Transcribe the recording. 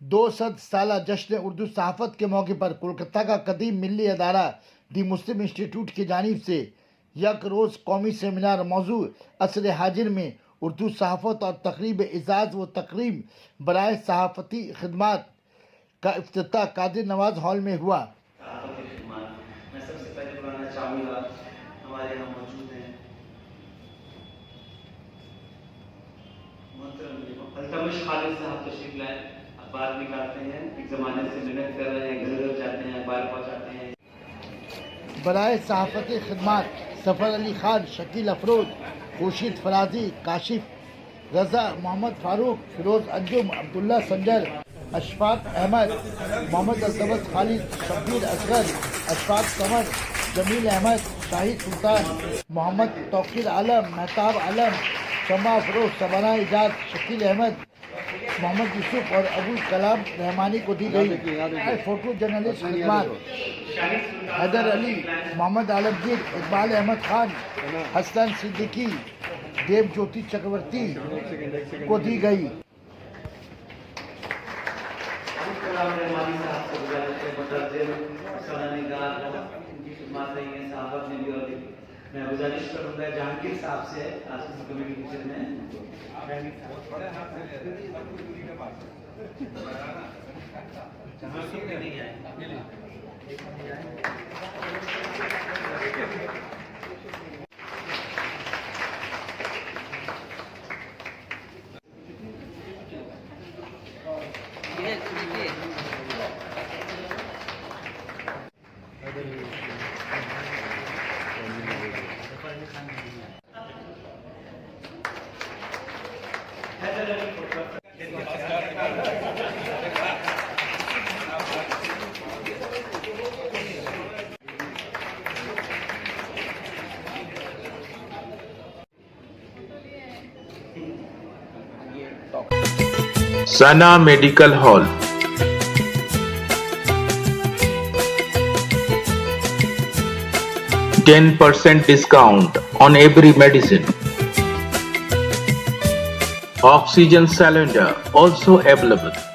200 साला जश्न उर्दू सहाफ़त के मौके पर कोलकाता का कदीम मिल्ली अदारा दी मुस्लिम इंस्टीट्यूट की जानिब से यक रोज़ कौमी सेमिनार मौजू असर हाजिर में उर्दू सहाफ़त और तकरीब एजाज़ व तकरीम बराए सहाफ़ती खिदमात का इफ्तिताह कादिर नवाज हॉल में हुआ। मैं सबसे पहले बुलाना चाहूँगा हमारे यहाँ मौजूद हैं अल्तमश खालिद साहब तशरीफ लाए। अखबार निकालते हैं, एक ज़माने से मेहनत कर रहे हैं, घर घर जाते हैं, अखबार पहुँचाते हैं। बराए सहाफ़ती खिदमात सफ़र अली खान, शकील अफरोज, खुर्शीद फराजी, काशिफ रज़ा, मोहम्मद फारूक, फिरोज़ अंजुम, अब्दुल्ला संजर, अशफाक अहमद, मोहम्मद अल्तमश खालिद, शब्बीर असगर, अशफाक कमर, जमील अहमद, शाहिद सुल्तान, मोहम्मद तौकीर आलम, महताब आलम, शमा अफरोज, शबाना इजाद, शकील अहमद, मोहम्मद यूसुफ और अबुल कलाम रहमानी को दी गई। फोटो जर्नलिस्ट खिदमात हैदर अली, मोहम्मद आलमगीर, इकबाल अहमद खान, हसन सिद्दीकी, देव ज्योति चक्रवर्ती को दी गई। मैं गुजारिश करूंगा जहांगीर साहब से आज की कमेटी टीचर में नहीं आए। Sana Medical Hall. 10% discount on every medicine. Oxygen cylinder also available.